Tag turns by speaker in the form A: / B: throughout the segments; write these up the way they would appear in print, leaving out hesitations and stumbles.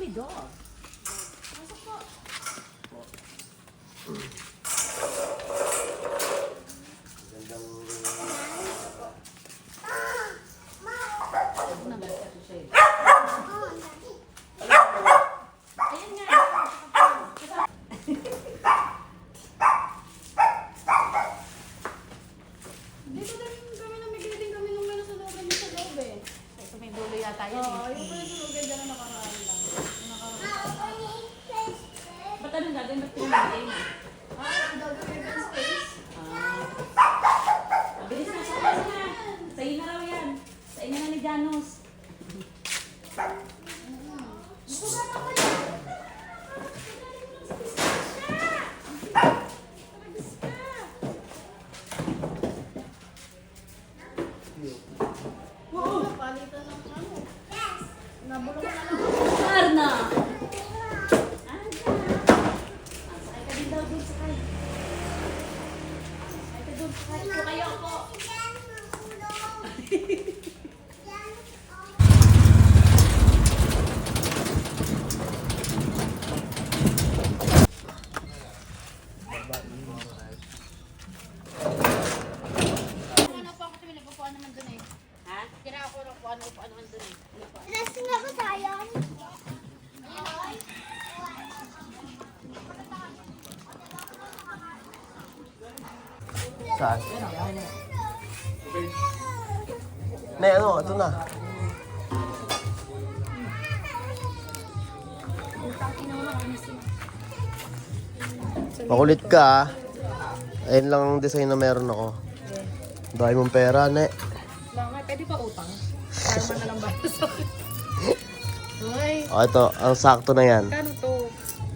A: Hey, dog.
B: Pasok po. Ayan nga. Dito din kami namigay din kami nung meron sa loob sa loob eh.
A: Ito may dulo yata yan
B: Oo,
A: eh.
B: yung pala sa loob dyan na nakaraan lang.
A: Ba't anong gagawin? Ba't pinamigay mo?
B: Ang gagawin yung space.
A: Mabilis na, sa na. Sa'yo na raw yan. Sa'yo na ni Janos.
B: Palitan ng ano. Nabulong na lang.
A: Arna! Sakay ka din daw dun, sakay. Sakay ka dun, sakay. Po kayo, po.
B: Ano po ako tumili po naman dun eh.
A: Ha?
B: Kira ako ng po naman dun eh.
C: Lasing ako tayo.
D: Saan? Ne, ano? Ito na. Makulit ka ah. Ayun lang ang design na meron ako. Dahil mong pera, ne.
B: Mga pwede pa utang. Karma na lang ba sa akin? Ay,
D: O, ito. Ang sakto na yan.
B: kano to?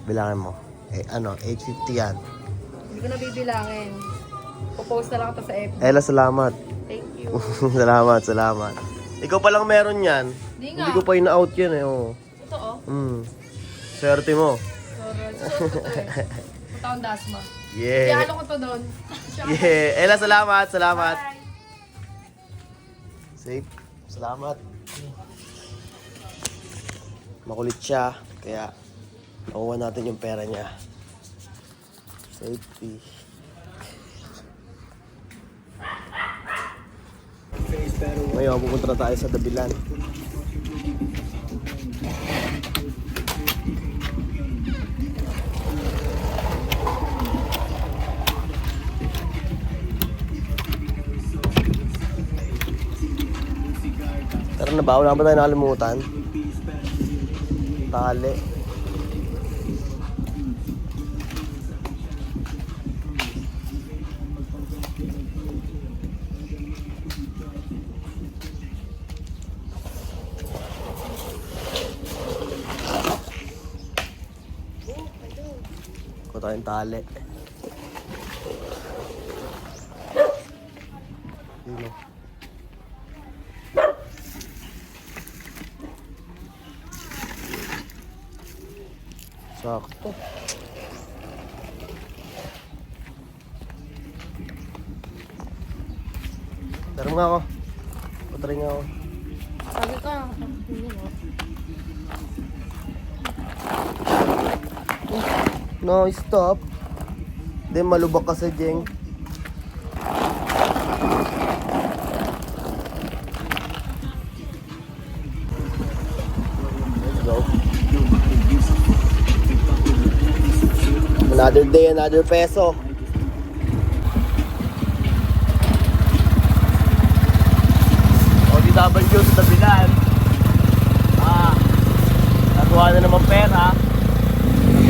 D: Bilangin mo. Eh, ano? 850 yan.
B: Hindi ko na bibilangin. Popost na lang ito sa FB.
D: Ella, salamat.
B: Thank you.
D: salamat. Ikaw palang meron yan.
B: Hindi nga.
D: Hindi ko pa ina-out yan eh. Oh.
B: Ito oh.
D: Swerte mo.
B: Sorry. Suot ko to eh. Punta akong Dasma.
D: Yeah.
B: Ihalo ko to doon.
D: Yeah. Ella, salamat.
B: Bye.
D: Safe. Salamat. Makulit siya. Kaya, nakuha natin yung pera niya. Safety. Ngayon, pupunta na tayo sa Dabilan. Tara na ba? Wala ba tayo nakalimutan? Tali. Kuha tayong tali. Yun o. Sakto. Tara nga ako. Patry nga ako.
B: Sabi ka.
D: No, stop. Hindi, malubak ka sa Jeng. Let's go. Another day, another peso. ODW sa Dabilan. Nakuha na naman pera.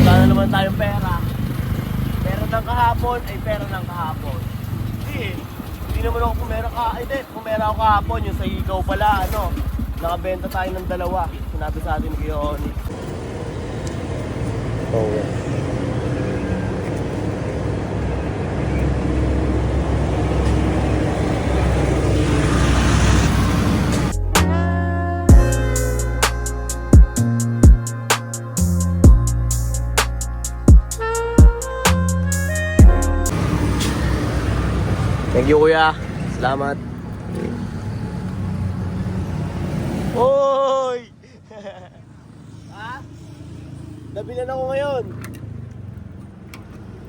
D: Wala na naman tayong pera. Pera ng kahapon ay pera ng kahapon. Hindi naman ako pumera ako kahapon. Yung sa ikaw pala, nakabenta tayo ng dalawa. Sinabi sa atin kay Oni. Oh, yeah. Thank you, kuya. Salamat. Oy! Ha? Dabilan ako ngayon.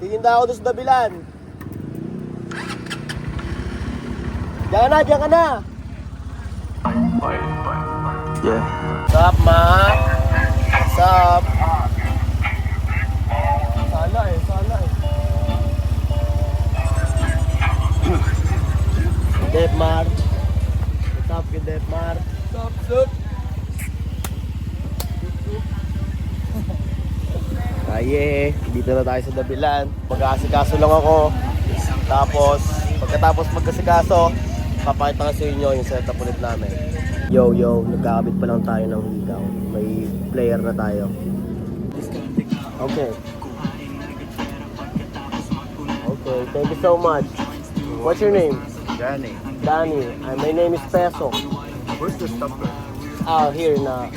D: Titinda ako doon sa dabilan. Diyan ka na.
E: Yeah.
D: Sup, ma? Sup? Sala eh. Depmar. What's up, kid Depmar? Sup? Aye, dito na tayo sa dabilan. Mag-aasikaso lang ako. Tapos, pagkatapos magkasikaso, papakita ko sa inyo yung setup ulit namin. Yo, nagkakabit pa lang tayo ng hikaw. May player na tayo. Okay, thank you so much. What's your name?
E: Danny.
D: Danny. My name is Peso.
E: Where's the stopper?
D: Here na.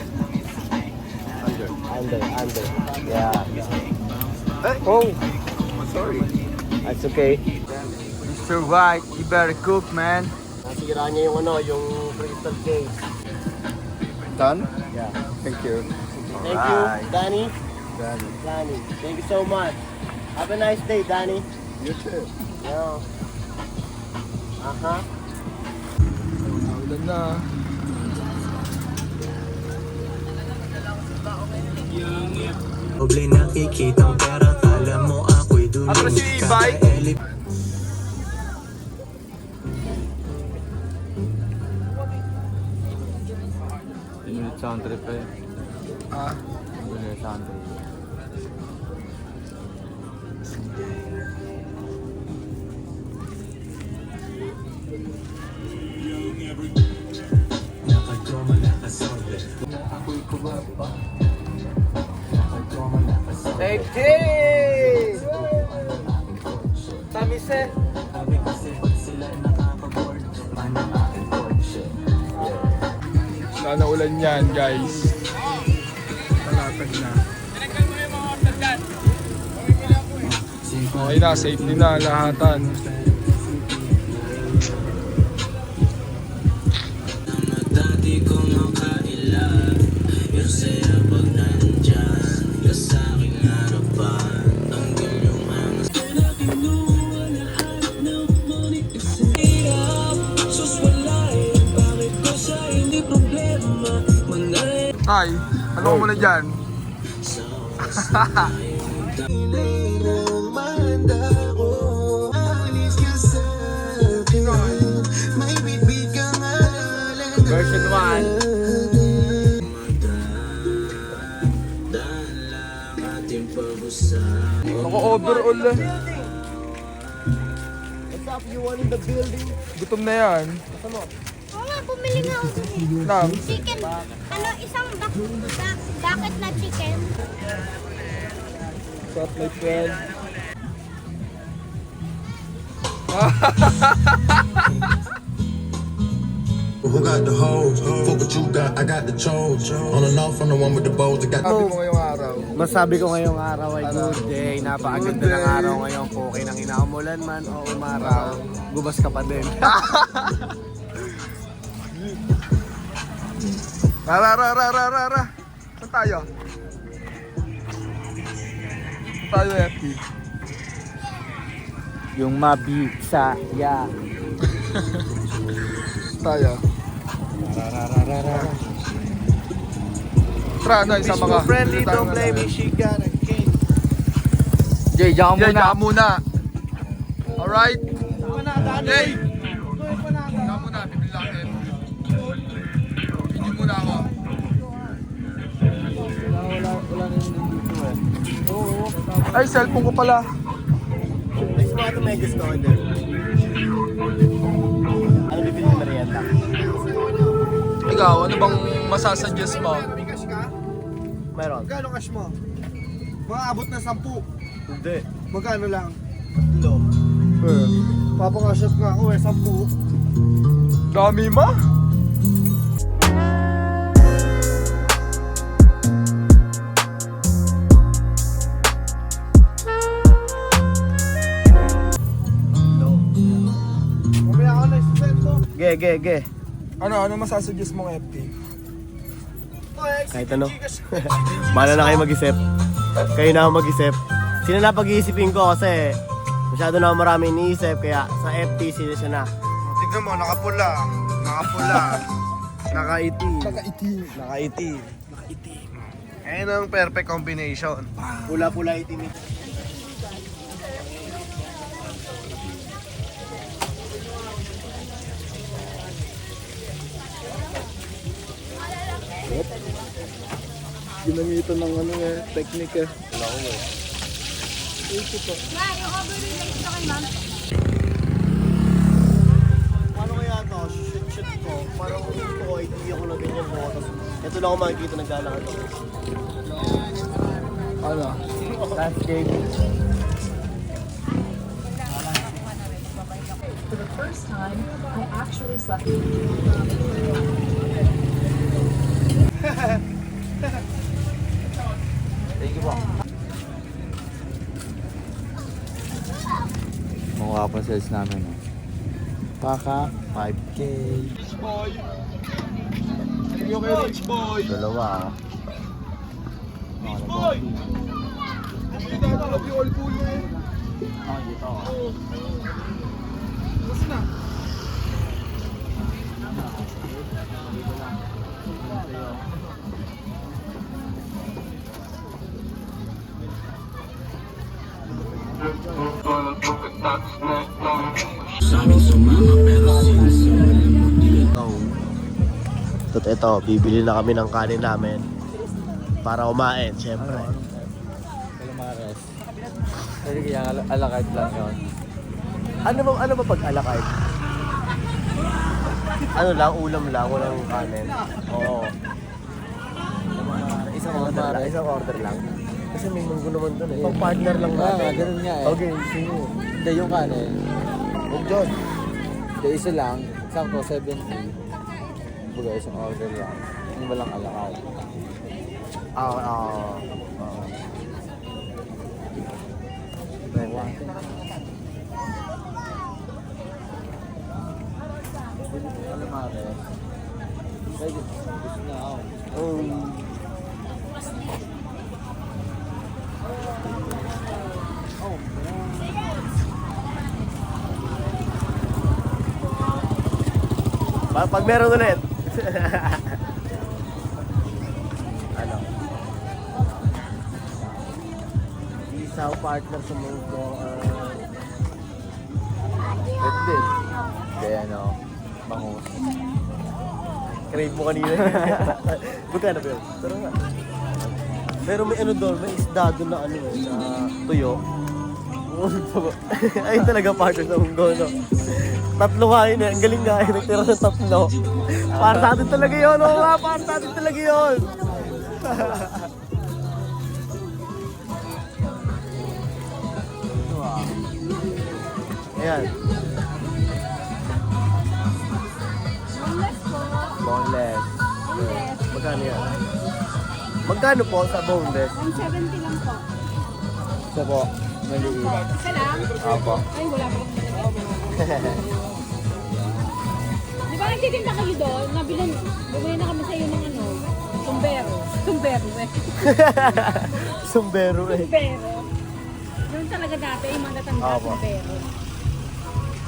E: Under.
D: Under. Yeah.
E: Hey.
D: Oh,
E: Sorry.
D: that's okay.
E: Mr. White, you better cook, man.
D: Nasira niya yung yung crystal case.
E: Done?
D: Yeah.
E: Thank you.
D: Thank you,
E: Alright.
D: Danny.
E: Danny.
D: Danny, thank you so much. Have a nice day, Danny.
E: You too.
D: Yeah.
E: Ulan na.
F: Doble nakikitang pera, kala mo ako'y dulo.
E: Atras yung e-bike. Pinulit sound trip eh. Pinulit sound trip. Safety! Tamis eh.
G: Sana ulan yan, guys. Talatag na. Okay na, safety na, lahatan.
F: Dati ko makailap, yung saya pag nandyan ka sa aking harapan. Ang ganyong angas pinakinuha lahat ng money. Hirap, suswalay, bakit ko siya hindi problema. Manay
G: Tay, ano mo muna dyan?
F: nang mahanda ko. Alis ka sa akin, may bibig kang alam.
E: Version 1.
G: Ako overall eh.
D: What's up, you one in the building?
G: Gutom na yan.
C: Oo nga, bumili nga ako dun eh.
G: Nam.
C: Chicken, isang bucket na chicken.
G: What's up, my friend?
H: Who got the hoes? Fuck what you got, I got the chose. On and off, I'm the one with the bows. I got
G: Sabi mo ngayong araw.
D: Masabi ko ngayong araw ay good day. Napakaganda ng araw ngayon. Okay nang inaumulan man o umaraw. Gubas ka pa din.
G: Ra. Saan tayo? Saan tayo, FT?
E: Yung mabisaya.
G: Tayo. Tara, ano, isama ka.
D: Friendly,
G: Dito tayo
D: don't blame me,
G: na.
D: she got a cake.
E: Jay, diyan
G: Jay,
E: muna.
G: diyan muna. Alright? Jay! Diyan muna, bibili lang din. Bibili muna ako. Ay, cellphone ko pala.
D: Next mga ito may gusto ko din. Ano bibili mo merienda?
G: Ikaw, ano bang masasuggest mo?
D: Meron?
I: Magkano cash mo? Mga abot na 10.
D: Hindi.
I: Magkano lang?
D: Ilo.
I: Papakashot nga ako 10.
G: Dami ma?
I: Mamaya ako na isasend mo.
D: Ge.
G: Ano masasuggest mong FT?
D: Kahit ano. Bahala na kayo mag-isip. kayo na ang mag-isip. Sila na pag-iisipin ko kasi masyado na marami iniisip kaya sa FT sila siya na.
I: Tignan mo, nakapula. Nakapula. Nakaitim. Nakaitim. Ayan ang perfect combination.
D: Pula-pula itim.
G: Ginamitan ng ano eh, technique eh.
C: Ma, yung overload na ito kay ma'am.
D: Paano kaya to? Shoot ko. Parang ito ko, hindi ako na ganyan mo. Tapos ito lang ako makikita naglalakad ako.
E: Ano? Landscape.
A: For the first time, I actually slept.
E: Thank you po. Mukha pa sales namin. Oh. Paka, 5K.
I: Rich boy. Thank you kay Rich boy.
E: Dalawa.
I: Rich boy. Hindi na ako all pool eh.
E: Dito.
I: Basta na.
D: Ito, bibili na kami ng kanin namin para kumain, syempre.
E: Calamares. Pwede kaya alakad lang yun.
D: Ano ba pag alakay? Ano lang, ulam lang, walang kanin. Oo. Isang order lang. Kasi may munggo naman doon eh. Pag partner lang natin.
E: Ganun nga eh.
D: Okay, sige.
E: Hindi yung kanin.
D: Huwag dyan.
E: Hindi, isa lang. Isang ko, 70. Baga, isang order lang. Yung walang alakad. Calamares. Pwede. Gusto na ako.
D: Pag meron ulit. Ano? Isaw partner sa munggo.
E: Pwede. Hindi, ano. Bangus.
D: Crave mo kanina. Magkano ba yun? Pero nga. Pero may ano doon, may isda doon na ano sa tuyo. Ayun talaga partner sa munggo, no? Tatlo kain eh. Ang galing nga eh. Nagtira ng tatlo. Para sa atin talaga yun. Oo nga, para sa atin talaga yun. Ayan.
E: Boneless.
D: Magkano yan? Magkano po sa boneless?
C: 170 lang po.
E: Isa po. Maliit.
C: Isa lang?
E: Apo.
C: Ay, wala po. Di ba nagtitinda kayo doon? Bumili na kami sa iyo ng ano, tumbero. Tumbero eh.
D: Sumbero eh.
C: Tumbero. Yung talaga dati, yung mga tatanda,
D: Opo.
C: tumbero.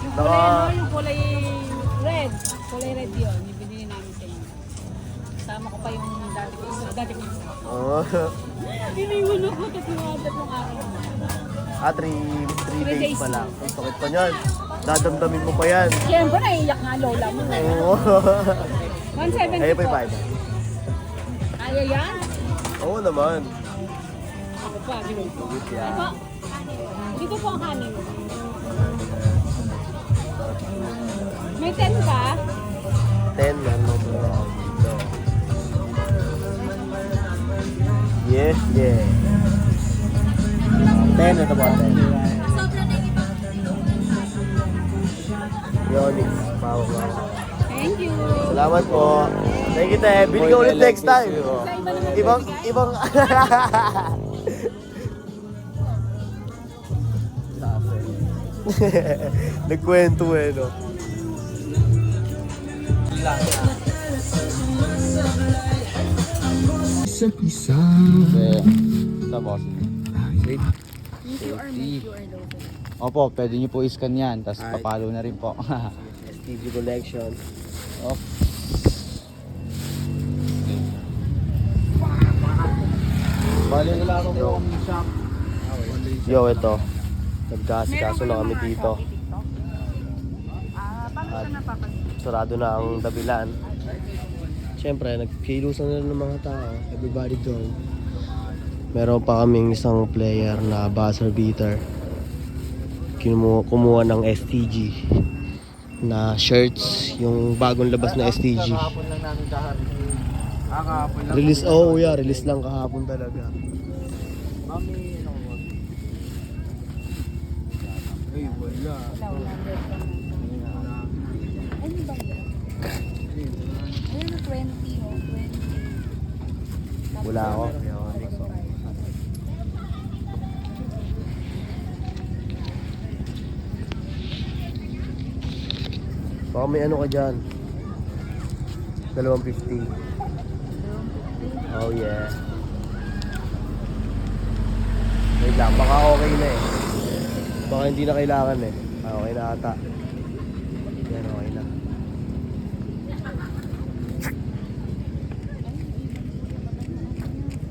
C: Yung kulay ano, yung kulay red. Kulay red yun, yung binili namin sa inyo. Kasama ko pa yung dati ko isa.
D: Oh.
C: Iniwan ako, tatlong araw.
D: 3 days pa lang. Ang sakit pa niyan. Dadamdamin mo pa yan.
C: Siyempre, naiiyak nga lola mo.
D: Oo.
C: 170
D: Ayun pa
C: po.
D: yung 5.
C: Kaya yan?
D: Oo naman.
C: Ako pa, dito.
D: Yeah.
C: Ito, dito po ang kanin. May 10 ka?
D: 10 lang mo dito. Yes, yeah. 10 ito ba? 10. Yonix. Wow.
C: Thank you.
D: Salamat po. Thank you, te. Bili ka ulit next time. Ibang... Nagkwento eh, no?
F: Isa-isa
E: Okay. Basta boss. Wait.
B: Yung QR, may QR daw.
E: Opo, pwede nyo po i-scan yan. Tapos papalo na rin po.
D: STG Collection.
E: Oh.
D: Bali wala akong shop. Yo, ito. Nagkasikaso na kami dito. At sarado na ang dabilan. Siyempre, nagkilusan na rin ng mga tao. Everybody doon. Meron pa kaming isang player na buzzer beater. Kumuha ng STG na shirts, yung bagong labas na STG.
E: Kahapon lang namin kahapon lang.
D: Release, oh yeah, release lang kahapon talaga.
E: Mami, ano ko? Ay, wala.
B: Wala ano ba yun? Ayun na 20 o 20.
D: Wala ako. Baka may ano ka dyan. 250. Oh yeah. Wait lang, baka okay na eh. Baka hindi na kailangan eh. Okay na ata. Yan, okay na.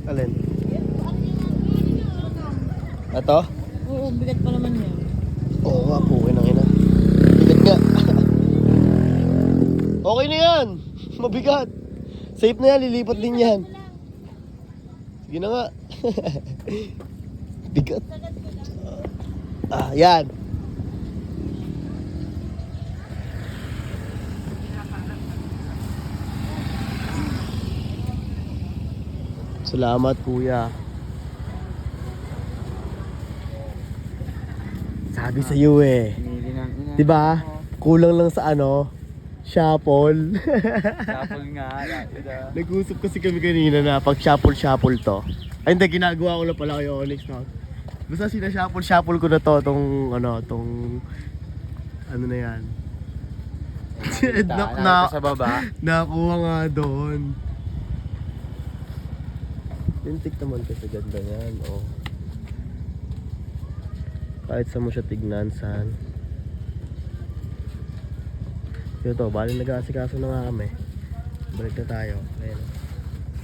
D: Alin? Ito?
B: Oo, bigat pa naman yan.
D: Oo nga po, okay na ina. Bigat nga. Okay na yan. Mabigat. Safe na yan, lilipat din yan. Sige na nga. Bigat. Yan. Salamat kuya. Sabi sa iyo eh. Diba? Kulang lang sa ano? Shuffle.
E: Shuffle nga.
D: Nag-usap kasi kami kanina na pag shuffle to. Ay hindi, ginagawa ko lang pala kayo Onyx na. Basta shuffle ko na to, tong ano na yan.
E: Sa baba.
D: Nakuha nga doon. Tintik naman kasi ganda yan, oh. Kahit saan mo siya tignan, saan. Yun to, bali nag-aasikaso na nga kami. Balik na tayo. Ayan.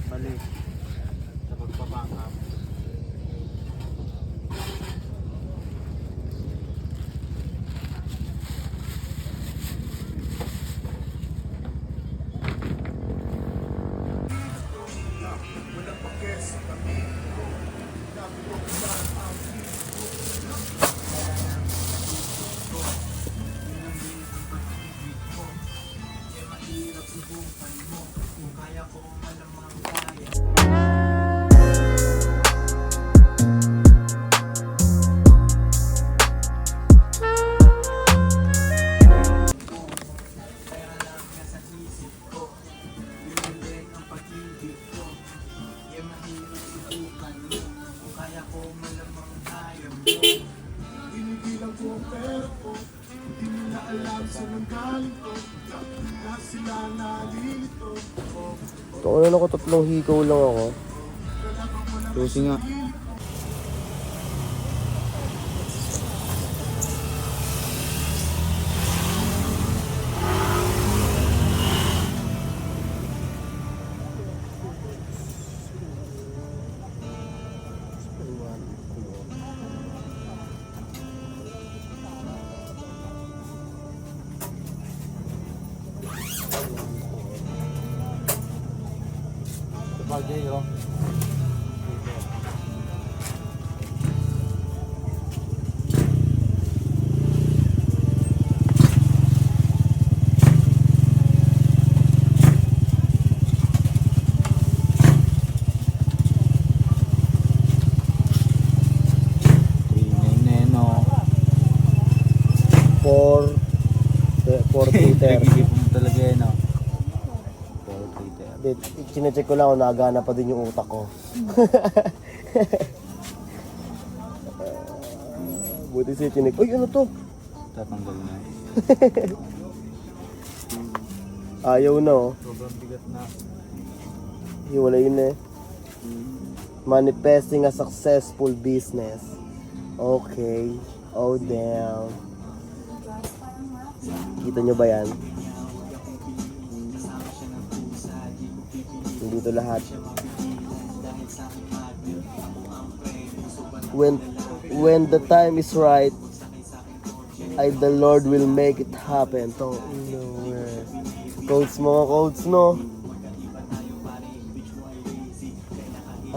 E: Balik. Sa pagpapakap.
D: Kung ano ako, 3 hikaw lang ako.
E: Susi nga. Bagay, oh. Nagigipon talaga yan, no?
D: Chinecheck ko lang kung nagana pa din yung utak ko. Buti siya chinek. Uy, ano to?
E: Tatanggal na.
D: Ayaw na, oh.
E: Sobrang bigat na.
D: Hiwalayin na eh. Manifesting a successful business. Okay. Oh, damn. Kita nyo ba yan? Dito lahat. When the time is right, the Lord will make it happen. Quotes mo, quotes no.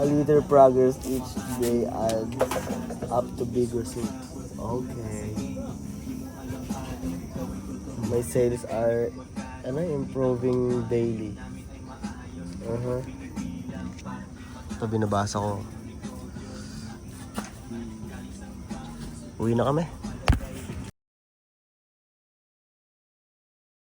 D: A little progress each day adds up to bigger results. Okay. My sales are improving daily. Ito binabasa ko. Uwi na kami.